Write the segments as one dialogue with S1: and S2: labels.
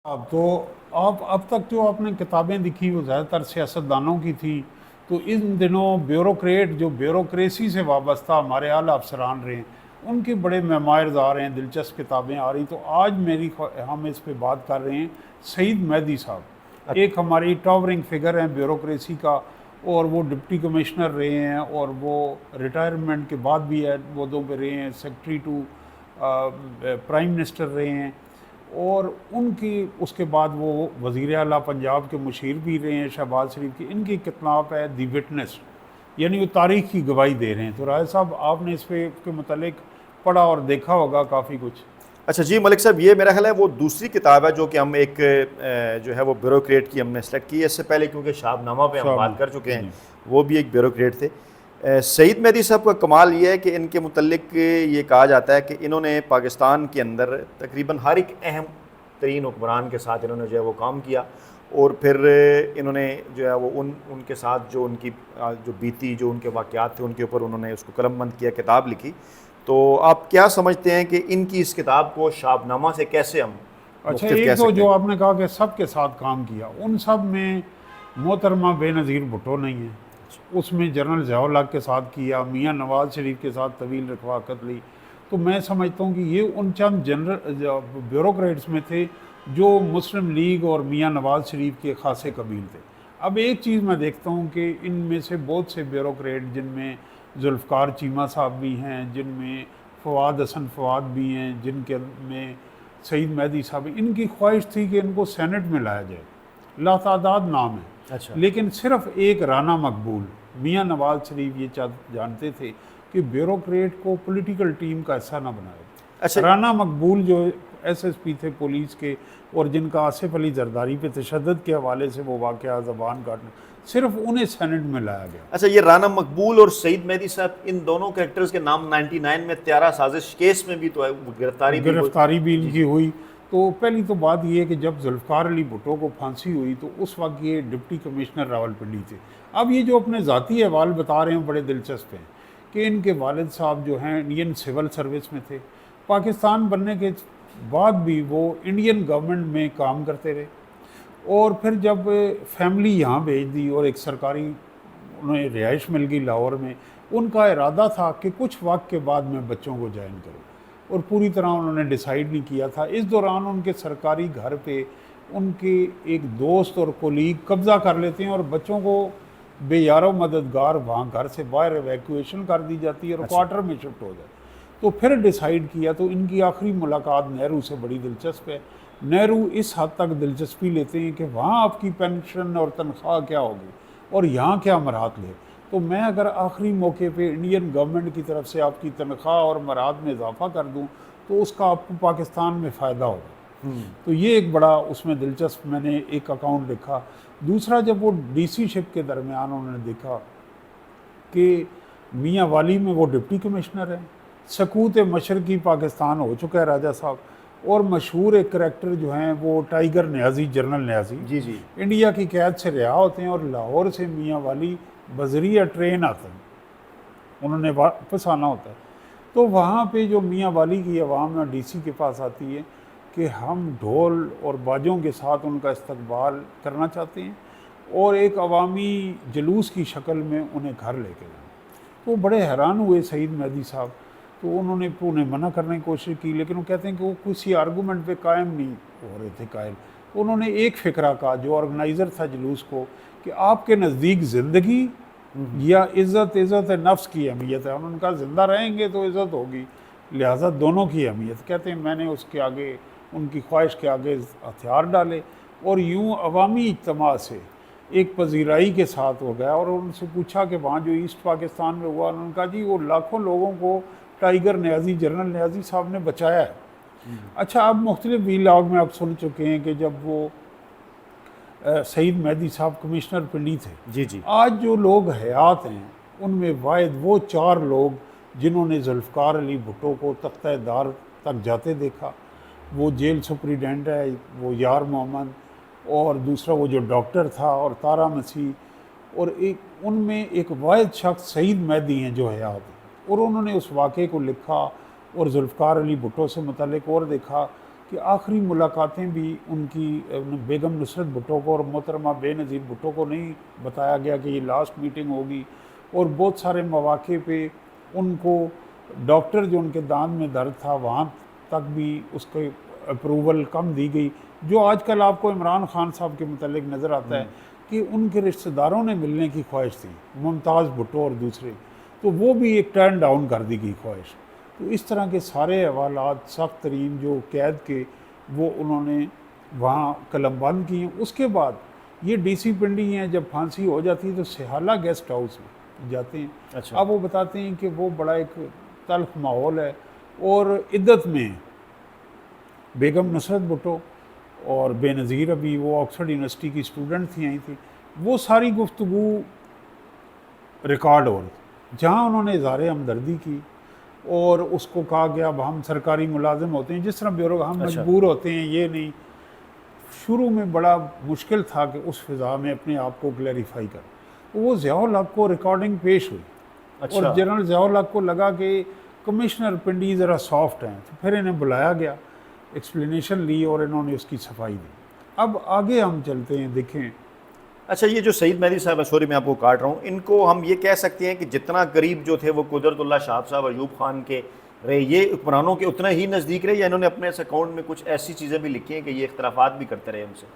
S1: आप अब तक जो आपने किताबें दिखी वो ज़्यादातर सियासतदानों की थी। तो इन दिनों ब्यूरोक्रेट जो ब्यूरोक्रेसी से वाबस्ता हमारे आला अफसरान रहे हैं, उनके बड़े मेमायर्स आ रहे हैं, दिलचस्प किताबें आ रही। तो आज हम इस पे बात कर रहे हैं सईद मेहदी साहब।
S2: अच्छा।
S1: एक हमारी टॉवरिंग फिगर हैं ब्यूरोक्रेसी का, और वो डिप्टी कमिश्नर रहे हैं, और वो रिटायरमेंट के बाद भी अहदों पे रहे हैं, सेक्रेटरी टू प्राइम मिनिस्टर रहे हैं। और उनकी उसके बाद वो वज़ीर आला पंजाब के मुशीर भी रहे हैं शहबाज शरीफ की। इनकी किताब है दी विटनेस, यानी वो तारीख की गवाही दे रहे हैं। तो राय साहब, आपने इस पे के मुतालिक पढ़ा और देखा होगा काफ़ी कुछ।
S2: अच्छा जी मलिक साहब, ये मेरा ख्याल है वो दूसरी किताब है जो कि हम एक जो है वो ब्यूरोक्रेट की हमने सेलेक्ट की है। इससे पहले क्योंकि शाहनामा पे हम बात
S1: शाहबाज
S2: कर चुके हैं,
S1: जी।
S2: वो भी एक ब्यूरोक्रेट थे। सईद मेहदी साहब का कमाल ये है कि इनके मुतल्लिक ये कहा जाता है कि इन्होंने पाकिस्तान के अंदर तकरीबन हर एक अहम तरीन हुक्मरान के साथ इन्होंने जो है वो काम किया, और फिर इन्होंने जो है वो उनके साथ जो उनकी जो बीती, जो उनके वाक़यात थे, उनके ऊपर उन्होंने उसको कलमबंद किया, किताब लिखी। तो आप क्या समझते हैं कि इनकी इस किताब को शाहनामा से कैसे हम
S1: अच्छा,
S2: मुख्तलिफ कह
S1: एक तो
S2: सकते
S1: जो
S2: हैं?
S1: आपने कहा कि सब के साथ काम किया, उन सब में मोहतरमा बेनज़ीर भुट्टो नहीं है। उसमें जनरल ज़िया के साथ किया, मियाँ नवाज़ शरीफ के साथ तवील रफाकत ली। तो मैं समझता हूँ कि ये उन चंद जनरल ब्यूरोक्रेट्स में थे जो मुस्लिम लीग और मियाँ नवाज़ शरीफ के खासे कबील थे। अब एक चीज़ मैं देखता हूँ कि इनमें से बहुत से ब्यूरोक्रेट, जिनमें जुल्फ़कार चीमा साहब भी हैं, जिनमें फवाद हसन फवाद भी हैं, जिनके में सईद मेहदी साहब, इनकी ख्वाहिश थी कि इनको सेनेट में लाया जाए, लातादाद नाम है।
S2: अच्छा।
S1: लेकिन सिर्फ एक राना मकबूल, मियाँ नवाज शरीफ ये जानते थे कि ब्यूरोक्रेट को पॉलिटिकल टीम का हिस्सा ना
S2: अच्छा।
S1: बनाए। राना मकबूल जो एसएसपी थे पुलिस के, और जिनका आसिफ अली जरदारी पे तशद्दुद के हवाले से वो वाक़या ज़बान काटना, सिर्फ उन्हें सेनेट में लाया गया।
S2: अच्छा, ये राना मकबूल और सईद मेहदी साहब, इन दोनों कैरेक्टर्स के नाम 99 में त्यारा साजिश केस में भी तो है, वो गिरफ्तारी भी हुई।
S1: गिरफ्तारी भी
S2: जी
S1: इनकी
S2: जी।
S1: हुई। तो पहली तो बात यह है कि जब जुल्फ़कार अली भुट्टो को फांसी हुई तो उस वक्त ये डिप्टी कमिश्नर रावलपिंडी थे। अब ये जो अपने ज़ाती अहवाल बता रहे हैं बड़े दिलचस्प हैं कि इनके वालिद साहब जो हैं इंडियन सिविल सर्विस में थे। पाकिस्तान बनने के बाद भी वो इंडियन गवर्नमेंट में काम करते रहे, और फिर जब फैमिली यहाँ भेज दी और एक सरकारी उन्हें रिहाइश मिल गई लाहौर में, उनका इरादा था कि कुछ वक्त के बाद मैं बच्चों को ज्वाइन करूँ, और पूरी तरह उन्होंने डिसाइड नहीं किया था। इस दौरान उनके सरकारी घर पे उनके एक दोस्त और कोलीग कब्ज़ा कर लेते हैं, और बच्चों को बेयारो मददगार वहाँ घर से बाहर एवैक्यूएशन कर दी जाती है और
S2: अच्छा।
S1: क्वार्टर में शिफ्ट हो जाए। तो फिर डिसाइड किया। तो इनकी आखिरी मुलाकात नेहरू से बड़ी दिलचस्प है। नेहरू इस हद तक दिलचस्पी लेते हैं कि वहाँ आपकी पेंशन और तनख्वाह क्या होगी और यहाँ क्या मराहत ले। तो मैं अगर आखिरी मौके पे इंडियन गवर्नमेंट की तरफ से आपकी तनख्वाह और मराहत में इजाफा कर दूँ तो उसका आपको पाकिस्तान में फ़ायदा होगा। तो ये एक बड़ा उसमें दिलचस्प मैंने एक अकाउंट देखा। दूसरा, जब वो डीसी शिप के दरमियान उन्होंने देखा कि मियाँ वाली में वो डिप्टी कमिश्नर हैं, सकूत मशरकी पाकिस्तान हो चुका है राजा साहब, और मशहूर एक करैक्टर जो हैं वो टाइगर न्याजी, जनरल न्याजी,
S2: जी जी।
S1: इंडिया की कैद से रिहा होते हैं और लाहौर से मियाँ वाली बजरिया ट्रेन आते हैं, उन्होंने वापस आना होता है। तो वहाँ पे जो मियाँ वाली की आवाम ना डीसी के पास आती है कि हम ढोल और बाजों के साथ उनका इस्तकबाल करना चाहते हैं और एक अवामी जुलूस की शक्ल में उन्हें घर लेके जाना। तो बड़े हैरान हुए सईद मेहदी साहब। तो उन्होंने उन्हें मना करने की कोशिश की, लेकिन वो कहते हैं कि वो किसी आर्गूमेंट पे कायम नहीं हो रहे थे कायल। तो उन्होंने एक फ़िक्रा कहा जो ऑर्गेनाइज़र था जुलूस को, कि आपके नज़दीक ज़िंदगी या इज़्ज़त, इज़्ज़त नफ्स की अहमियत है। उन्होंने कहा ज़िंदा रहेंगे तो इज़्ज़त होगी, लिहाजा दोनों की अहमियत। कहते हैं मैंने उसके आगे, उनकी ख्वाहिश के आगे हथियार डाले और यूँ अवामी इज्तिमा से एक पजीराई के साथ हो गया। और उनसे पूछा कि वहाँ जो ईस्ट पाकिस्तान में हुआ, उन्होंने कहा जी वो लाखों लोगों को टाइगर न्याजी, जनरल न्याजी साहब ने बचाया है। अच्छा, अब मुख्तलिफ वीलॉग में आप सुन चुके हैं कि जब वो सईद मेहदी साहब कमिश्नर पिंडी थे,
S2: जी जी।
S1: आज जो लोग हयात हैं उनमें वाहिद वो 4 लोग जिन्होंने जुल्फ़कार अली भुट्टो को तख्ता-ए-दार तक जाते देखा। वो जेल सुपरिटेंडेंट है वो यार मोहम्मद, और दूसरा वो जो डॉक्टर था, और तारा मसीह, और एक उनमें एक वाहिद शख्स सईद मेहदी हैं जो हयात हैं। और उन्होंने उस वाक़े को लिखा और जुल्फ़कार अली भुट्टो से मुतल्लिक और देखा कि आखिरी मुलाकातें भी उनकी बेगम नुसरत भुट्टो को और मोहतरमा बेनज़ीर भुट्टो को नहीं बताया गया कि ये लास्ट मीटिंग होगी, और बहुत सारे मौक़े पे उनको डॉक्टर जो उनके दांत में दर्द था वहाँ तक भी उसके अप्रूवल कम दी गई। जो आजकल आपको इमरान खान साहब के मुतल्लिक नज़र आता है कि उनके रिश्तेदारों ने मिलने की ख्वाहिश थी, मुमताज़ भुट्टो और दूसरे, तो वो भी एक टर्न डाउन कर दी गई ख्वाहिश। तो इस तरह के सारे हवालात सख्त तरीन जो कैद के वो उन्होंने वहाँ कलमबंद किए। उसके बाद ये डीसी पिंडी हैं, जब फांसी हो जाती है तो सिहाला गेस्ट हाउस में जाते हैं।
S2: अच्छा।
S1: अब वो बताते हैं कि वो बड़ा एक तल्ख माहौल है और इद्दत में है। बेगम नुसरत भुट्टो और बेनज़ीर, अभी वो ऑक्सफोर्ड यूनिवर्सिटी की स्टूडेंट थी, आई थी, वो सारी गुफ्तगू रिकॉर्ड हो रही जहाँ उन्होंने इज़हार हमदर्दी की और उसको कहा गया अब हम सरकारी मुलाजिम होते हैं, जिस तरह ब्यूरो हम
S2: अच्छा।
S1: मजबूर होते हैं, ये नहीं। शुरू में बड़ा मुश्किल था कि उस फिज़ा में अपने आप को क्लैरिफाई कर। तो वो ज़ियाउल हक को रिकॉर्डिंग पेश हुई।
S2: अच्छा।
S1: और जनरल ज़ियाउल हक को लगा कि कमिश्नर पिंडी ज़रा सॉफ्ट हैं, तो फिर इन्हें बुलाया गया, एक्सप्लेनेशन ली और इन्होंने उसकी सफाई दी। अब आगे हम चलते हैं, देखें।
S2: अच्छा, ये जो सईद मेहदी साहब है, सॉरी मैं आपको काट रहा हूँ, इनको हम ये कह सकते हैं कि जितना करीब जो थे वो कुदरतुल्लाह शाह साहब, अयूब खान के रहे, ये हुक्मरानों के उतना ही नज़दीक रहे, या इन्होंने अपने इस अकाउंट में कुछ ऐसी चीज़ें भी लिखी हैं कि ये इख्तलाफात भी करते रहे उनसे?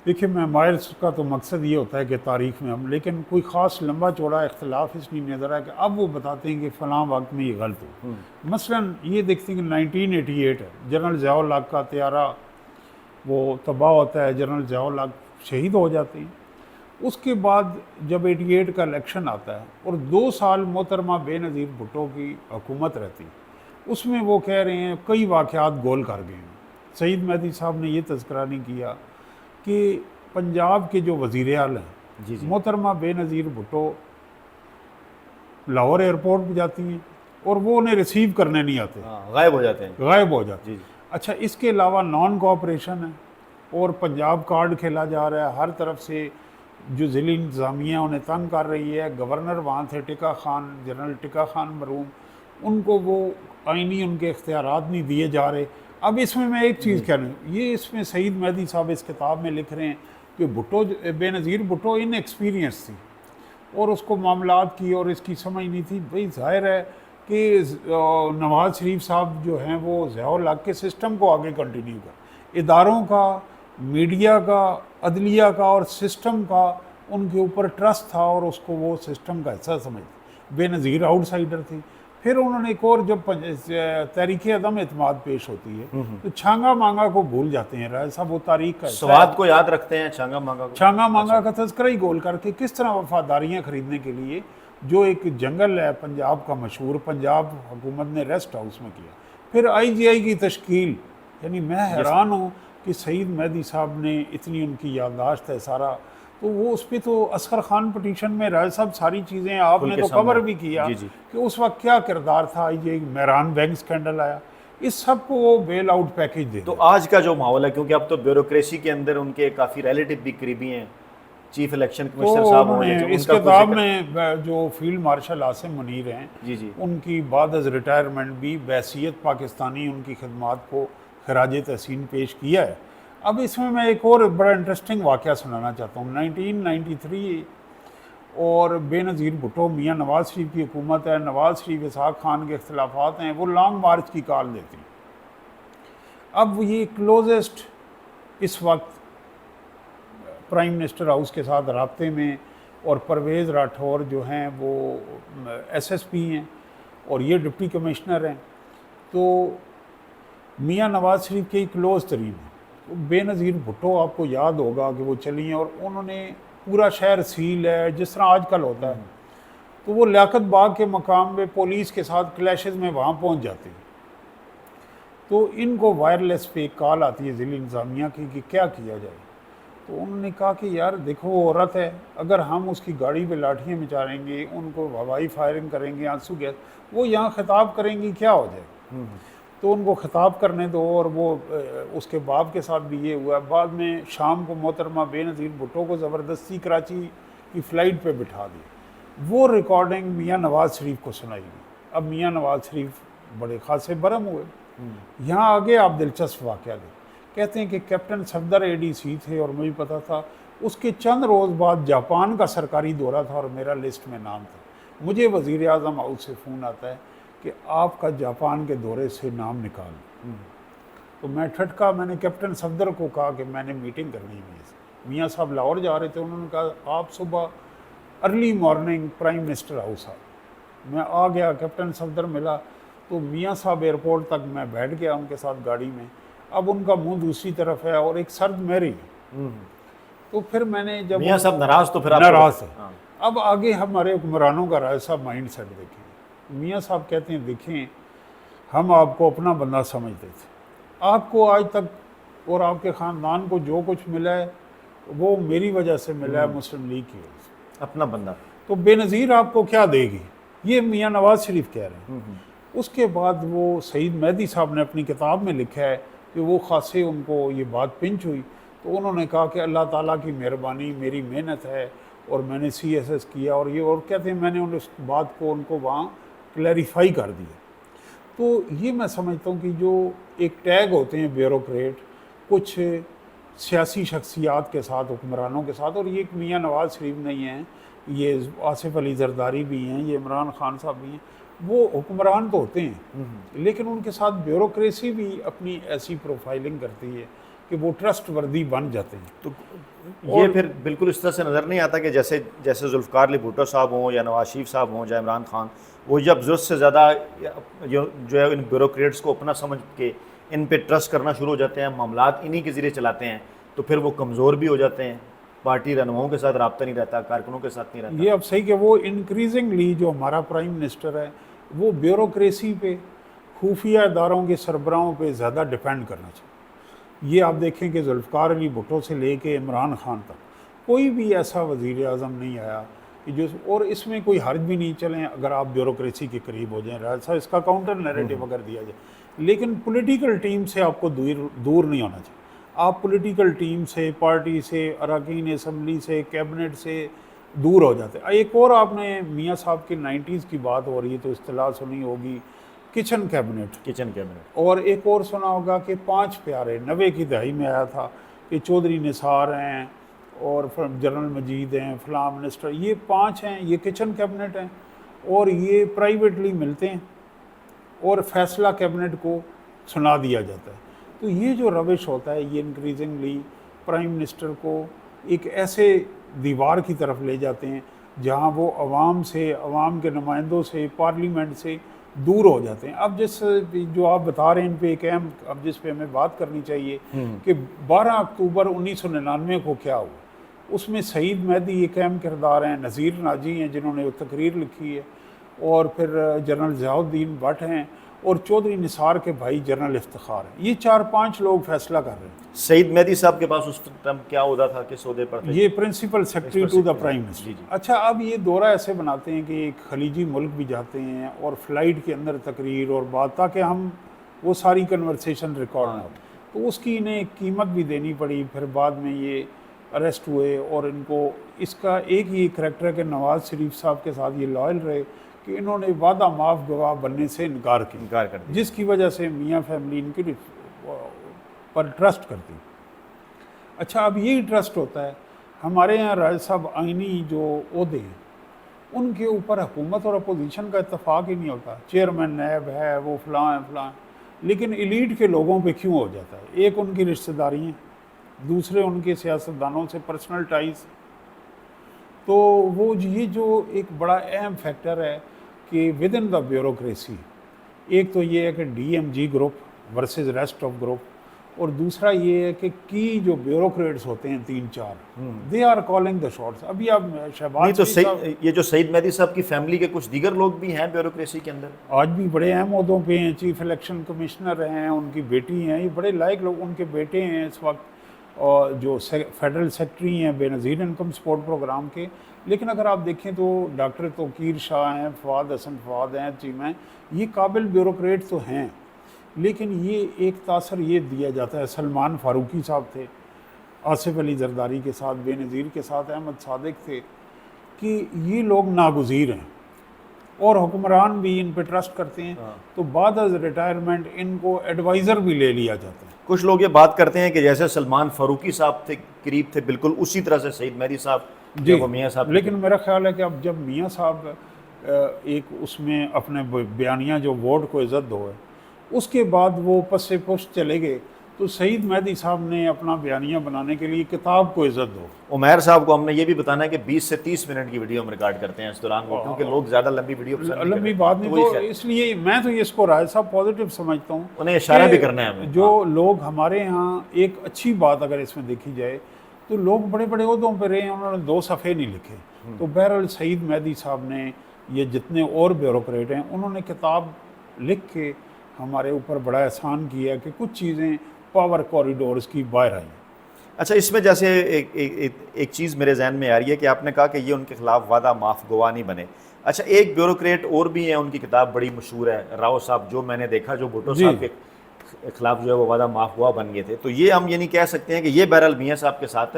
S1: देखिए, मैं माहिर का तो मकसद ये होता है कि तारीख़ में हम, लेकिन कोई ख़ास लंबा चौड़ा इख्तलाफ इसलिए नज़र आया कि अब वो बताते हैं कि फ़लाँ वक्त में ये गलत हो। मसलन ये देखते हैं कि 1988 है, जनरल ज़ियाउल हक का तैयारा वो तबाह होता है, जनरल ज़ियाउल हक शहीद हो जाते हैं। उसके बाद जब 88 का इलेक्शन आता है और 2 साल मोहतरमा बेनज़ीर भुट्टो की हुकूमत रहती है, उसमें वो कह रहे हैं कई वाक़यात गोल कर गए हैं। सईद मेहदी साहब ने ये तज़किरा नहीं किया कि पंजाब के जो वज़ीर आला हैं,
S2: जी जी।
S1: मोहतरमा बेनज़ीर भुट्टो लाहौर एयरपोर्ट पर जाती हैं और वो उन्हें रिसीव करने नहीं आते,
S2: गायब हो जाते हैं।
S1: गायब हो जाते
S2: जी
S1: हैं।
S2: जी।
S1: अच्छा, इसके अलावा नॉन कोऑपरेशन है और पंजाब कार्ड खेला जा रहा है, हर तरफ से जो ज़िली इंतज़ामिया उन्हें तंग कर रही है। गवर्नर वहाँ थे टिका खान, जनरल टिका खान मरूम, उनको वो आइनी उनके इख्तियारात नहीं दिए जा रहे। अब इसमें मैं एक चीज़ कह रहा हूँ, ये इसमें सईद मेहदी साहब इस किताब में लिख रहे हैं कि भुट्टो, बेनज़ीर भुट्टो इन एक्सपीरियंस थी और उसको मामलात की और इसकी समझ नहीं थी। भाई जाहिर है कि नवाज़ शरीफ साहब जो हैं वो ज़ियाउल हक के सिस्टम को आगे कंटिन्यू कर, इदारों का, मीडिया का, अदलिया का और सिस्टम का उनके ऊपर ट्रस्ट था और उसको वो सिस्टम का हिस्सा समझते। बेनज़ीर आउटसाइडर थी। फिर उन्होंने एक और जब तहरीक अदम एतमाद पेश होती है तो छांगा मांगा को भूल जाते हैं राय साहब, वो तारीख का
S2: स्वाद को याद रखते हैं, छांगा मांगा को।
S1: छांगा मांगा का तज़किरा ही गोल करके किस तरह वफादारियाँ खरीदने के लिए जो एक जंगल है पंजाब का मशहूर, पंजाब हुकूमत ने रेस्ट हाउस में किया। फिर IGI की तश्कील, यानी मैं हैरान हूँ कि सईद मेहदी साहब ने इतनी उनकी याददाश्त है सारा, तो वो उस पर तो असगर खान पटिशन में राय साहब सारी चीज़ें आपने तो कवर भी किया
S2: जी जी।
S1: कि उस वक्त क्या किरदार था। IGI मेहरान बैंक स्कैंडल आया, इस सब को वो बेल आउट पैकेज दे।
S2: तो आज का जो माहौल है, क्योंकि अब तो ब्यूरोक्रेसी के अंदर उनके काफ़ी रिलेटिव भी करीबी हैं, चीफ इलेक्शन कमिश्नर
S1: तो
S2: साहब
S1: उन्होंने
S2: होंगे,
S1: इस किताब में जो फील्ड मार्शल आसिम मुनीर हैं,
S2: जी जी,
S1: उनकी बाद अज़ रिटायरमेंट भी बैसियत पाकिस्तानी उनकी खिदमात को खराज तहसीन पेश किया है। अब इसमें मैं एक और बड़ा इंटरेस्टिंग वाक़या सुनाना चाहता हूँ। 1993 और बेनज़ीर भुट्टो, मियाँ नवाज़ शरीफ की हुकूमत है, नवाज़ शरीफ इसहाक खान के इख्तलाफात हैं, वो लॉन्ग मार्च की कॉल देती हैं। अब ये क्लोजेस्ट इस वक्त प्राइम मिनिस्टर हाउस के साथ राब्ते में, और परवेज़ राठौर जो हैं वो SSP हैं और ये डिप्टी कमिश्नर हैं, तो मियाँ नवाज़ शरीफ के क्लोज तरीन हैं। तो बेनज़ीर भुट्टो आपको याद होगा कि वो चली हैं और उन्होंने पूरा शहर सील है जिस तरह आजकल होता है, तो वो लियाकत बाग के मकाम पे पुलिस के साथ क्लैशेस में वहाँ पहुँच जाती हैं। तो इनको वायरलेस पे कॉल आती है ज़िली इंतज़ामिया की कि क्या किया जाए। तो उन्होंने कहा कि यार देखो वो औरत है, अगर हम उसकी गाड़ी पे लाठियाँ बिछाएंगे, उनको हवाई फायरिंग करेंगे, आंसू गैस, वो यहाँ खिताब करेंगी, क्या हो जाए। तो उनको खिताब करने दो। और वो उसके बाप के साथ भी ये हुआ। बाद में शाम को मोहतरमा बेनज़ीर भुट्टो को ज़बरदस्ती कराची की फ़्लाइट पे बिठा दी। वो रिकॉर्डिंग मियाँ नवाज़ शरीफ को सुनाई गई। अब मियाँ नवाज़ शरीफ बड़े खासे बरम हुए यहाँ आगे आप दिलचस्प वाक़या दें, कहते हैं कि कैप्टन सफदर एडीसी थे और मुझे पता था, उसके चंद रोज़ बाद जापान का सरकारी दौरा था और मेरा लिस्ट में नाम था। मुझे वज़ीर आज़म हाउस से फ़ोन आता है कि आपका जापान के दौरे से नाम निकाल। तो मैं ठटका, मैंने कैप्टन सफदर को कहा कि मैंने मीटिंग करनी है मियाँ से। मियाँ साहब लाहौर जा रहे थे, उन्होंने कहा आप सुबह early morning prime minister house आ। मैं आ गया, कैप्टन सफदर मिला, तो मियाँ साहब एयरपोर्ट तक मैं बैठ गया उनके साथ गाड़ी में। अब उनका मुंह दूसरी तरफ है और एक सर्द मेरी। तो फिर मैंने जब
S2: मियाँ साहब नाराज़, तो फिर
S1: नाराज़ है। अब आगे हमारे हुक्मरानों का राय साहब माइंड सेट देखें। मियाँ साहब कहते हैं देखें, हम आपको अपना बंदा समझते थे, आपको आज तक और आपके ख़ानदान को जो कुछ मिला है वो मेरी वजह से मिला है, मुस्लिम लीग की वजह से,
S2: अपना बंदा,
S1: तो बेनज़ीर आपको क्या देगी, ये मियाँ नवाज़ शरीफ कह रहे हैं। उसके बाद वो सईद मेहदी साहब ने अपनी किताब में लिखा है कि वो खासे उनको ये बात पिंच हुई, तो उन्होंने कहा कि अल्लाह ताला की मेहरबानी, मेरी मेहनत है और मैंने CSS किया, और ये और कहते हैं मैंने उस बात को उनको वहाँ क्लैरिफाई कर दिया। तो ये मैं समझता हूँ कि जो एक टैग होते हैं ब्यूरोक्रेट, कुछ सियासी शख्सियात के साथ, हुक्मरानों के साथ, और ये एक मियाँ नवाज़ शरीफ नहीं हैं, ये आसिफ अली जरदारी भी हैं, ये इमरान खान साहब भी हैं, वो हुक्मरान तो होते हैं लेकिन उनके साथ ब्यूरोक्रेसी भी अपनी ऐसी प्रोफाइलिंग करती है कि वो ट्रस्ट वर्दी बन जाते हैं।
S2: तो ये फिर बिल्कुल इस तरह से नज़र नहीं आता कि जैसे जैसे जुल्फ़िकार अली भुट्टो साहब हों या नवाज शरीफ साहब हों या इमरान खान, वो जब ज़रूरत से ज़्यादा जो है इन ब्यूरोक्रेट्स को अपना समझ के इन पे ट्रस्ट करना शुरू हो जाते हैं, मामलात इन्हीं के ज़रिए चलाते हैं, तो फिर वो कमज़ोर भी हो जाते हैं, पार्टी रहनुमाओं के साथ रब्ता नहीं रहता, कारकुनों के साथ नहीं रहता।
S1: ये अब सही कि वो इंक्रीजिंगली जो हमारा प्राइम मिनिस्टर है वो ब्यूरोक्रेसी पे, खुफिया इदारों के सरबराहों पे ज़्यादा डिपेंड करना चाहिए। ये आप देखें कि जुल्फ़िकार अली भुट्टो से लेके इमरान खान तक कोई भी ऐसा वज़ीर आज़म नहीं आया कि जो, और इसमें कोई हर्ज भी नहीं, चलें अगर आप ब्यूरोक्रेसी के करीब हो जाएं, राज साहब इसका काउंटर नैरेटिव अगर दिया जाए, लेकिन पॉलिटिकल टीम से आपको दूर नहीं होना चाहिए। आप पॉलिटिकल टीम से, पार्टी से, अरकान असम्बली से, कैबिनेट से दूर हो जाते हैं। एक और आपने मियाँ साहब की 90s की बात हो रही है तो इस्तिलाह सुनी होगी, किचन कैबिनेट। और एक और सुना होगा कि 5 प्यारे 90 की दहाई में आया था कि चौधरी निसार हैं और जनरल मजीद हैं, फलां मिनिस्टर, ये 5 हैं, ये किचन कैबिनेट हैं और ये प्राइवेटली मिलते हैं और फैसला कैबिनेट को सुना दिया जाता है। तो ये जो रविश होता है, ये इंक्रीजिंगली प्राइम मिनिस्टर को एक ऐसे दीवार की तरफ ले जाते हैं जहां वो अवाम से, अवाम के नुमाइंदों से, पार्लियामेंट से दूर हो जाते हैं। अब जिस जो आप बता रहे हैं इन पे एक अहम, अब जिस पे हमें बात करनी चाहिए कि 12 अक्टूबर 1999 को क्या हुआ, उसमें सईद मेहदी एक अहम किरदार हैं, नज़ीर नाजी हैं जिन्होंने वो तकरीर लिखी है, और फिर जनरल ज़ियाउद्दीन भट्ट हैं और चौधरी निसार के भाई जनरल इफ्तिखार हैं। ये 4-5 लोग फैसला कर रहे हैं।
S2: सईद मेहदी साहब के पास उस टाइम क्या होता था, किस ओहदे पर थे?
S1: ये principal secretary to the prime minister. अच्छा, अब ये दौरा ऐसे बनाते हैं कि एक खलीजी मुल्क भी जाते हैं और फ्लाइट के अंदर तकरीर और बात, ताकि हम वो सारी कन्वर्सेशन रिकॉर्ड ना हो, तो उसकी इन्हें कीमत भी देनी पड़ी। फिर बाद में ये अरेस्ट हुए और इनको, इसका एक ही करैक्टर है कि नवाज़ शरीफ साहब के साथ ये लॉयल रहे कि इन्होंने वादा माफ़ गवाह बनने से इनकार कर दिया, जिसकी वजह से मियाँ फैमिली इनकी पर ट्रस्ट करती। अच्छा, अब यही ट्रस्ट होता है हमारे यहाँ राज साहब, आइनी जो ओहदे हैं उनके ऊपर हुकूमत और अपोजिशन का इत्तेफाक ही नहीं होता। चेयरमैन नैब है, वो फलां है फलां, लेकिन एलीट के लोगों पे क्यों हो जाता है? एक उनकी रिश्तेदारी हैं, दूसरे उनके सियासतदानों से पर्सनल टाइज। तो वो ये जो एक बड़ा अहम फैक्टर है कि विद इन द ब्यूरोक्रेसी, एक तो ये है कि DMG group versus rest of group, और दूसरा ये है कि की जो ब्यूरोक्रेट्स होते हैं 3-4, they are calling the shots. अभी आप शहबाज
S2: तो ये जो सईद मेहदी साहब की फैमिली के कुछ दीगर लोग भी हैं ब्यूरोक्रेसी के अंदर,
S1: आज भी बड़े अहम ओहदों पे हैं, चीफ इलेक्शन कमिश्नर हैं, उनकी बेटी हैं, ये बड़े लायक लोग, उनके बेटे हैं इस वक्त, और जो फेडरल सेक्रेटरी हैं बेनज़ीर इनकम सपोर्ट प्रोग्राम के। लेकिन अगर आप देखें तो डॉक्टर तौकीर शाह हैं, फवाद हसन फवाद हैं, चीम हैं, ये काबिल ब्यूरोक्रेट तो हैं, लेकिन ये एक तासर ये दिया जाता है। सलमान फारूकी साहब थे, आसिफ अली जरदारी के साथ, बेनज़ीर के साथ अहमद सादिक थे, कि ये लोग नागुज़ीर हैं और हुक्मरान भी इन पे ट्रस्ट करते हैं। तो बाद रिटायरमेंट इनको एडवाइज़र भी ले लिया जाता है।
S2: कुछ लोग ये बात करते हैं कि जैसे सलमान फारूकी साहब थे, करीब थे, बिल्कुल उसी तरह से सईद मेहदी साहब
S1: जी,
S2: वो मियाँ साहब।
S1: लेकिन मेरा ख्याल है कि अब जब मियाँ साहब एक उसमें अपने बयानिया जो वोट को इज़्ज़त दो है, उसके बाद वो पस से पुश्त चले गए, तो सईद मेहदी साहब ने अपना बयानिया बनाने के लिए किताब को इज़्ज़त दो।
S2: उमैर साहब को हमने ये भी बताना है कि 20 से 30 मिनट की वीडियो हम रिकॉर्ड करते हैं इस दौरान, क्योंकि लोग ज़्यादा लंबी वीडियो पसंद नहीं
S1: लंबी
S2: करते।
S1: बात नहीं,
S2: वही
S1: तो
S2: खैर,
S1: इसलिए मैं तो इसको राय साहब पॉजिटिव समझता हूँ।
S2: उन्हें इशारा
S1: कि
S2: भी करना है हमें।
S1: जो लोग हमारे यहाँ, एक अच्छी बात अगर इसमें देखी जाए तो लोग बड़े बड़े ओहदों पर रहे हैं, उन्होंने 2 सफ़े नहीं लिखे। तो बहरहाल सईद मेहदी साहब ने, ये जितने और ब्यूरोक्रेट हैं, उन्होंने किताब लिख के हमारे ऊपर बड़ा एहसान किया कि कुछ चीज़ें पावर कॉरिडोर्स की बाहर आई।
S2: अच्छा, इसमें जैसे एक चीज़ मेरे जहन में आ रही है कि आपने कहा कि ये उनके खिलाफ वादा माफ गवाह नहीं बने। अच्छा, एक ब्यूरोक्रेट और भी है, उनकी किताब बड़ी मशहूर है, राव साहब, जो मैंने देखा, जो भुट्टो साहब के खिलाफ जो है वो वादा माफ गवाह बन गए थे। तो ये हम ये नहीं कह सकते हैं कि ये बहरहाल मियाँ साहब के साथ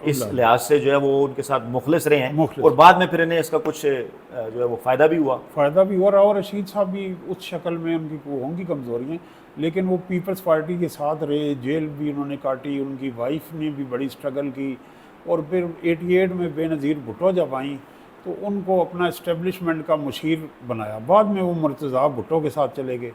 S2: इस लिहाज से जो है वो उनके साथ मुखलिस रहे हैं, और बाद में फिर इन्हें इसका कुछ जो है वो फ़ायदा भी हुआ।
S1: और रशीद साहब भी उस शक्ल में, उनकी होंगी कमज़ोरियाँ, लेकिन वो पीपल्स पार्टी के साथ रहे, जेल भी उन्होंने काटी, उनकी वाइफ ने भी बड़ी स्ट्रगल की, और फिर 88 में बेनज़ीर भुट्टो जब आई तो उनको अपना इस्टेब्लिशमेंट का मुशीर बनाया। बाद में वो मुर्तज़ा भुट्टो के साथ चले गए।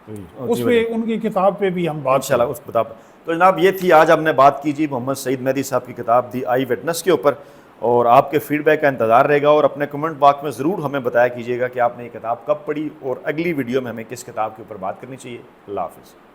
S1: तो उस पे, उनकी किताब पे भी हम बात
S2: इंशाल्लाह उस किताब। तो जनाब, ये थी आज हमने बात की जी मोहम्मद सईद मेहदी साहब की किताब दी आई विटनेस के ऊपर, और आपके फीडबैक का इंतज़ार रहेगा, और अपने कमेंट बॉक्स में ज़रूर हमें बताया कीजिएगा कि आपने ये किताब कब पढ़ी और अगली वीडियो में हमें किस किताब के ऊपर बात करनी चाहिए। अल्लाह हाफ़िज़।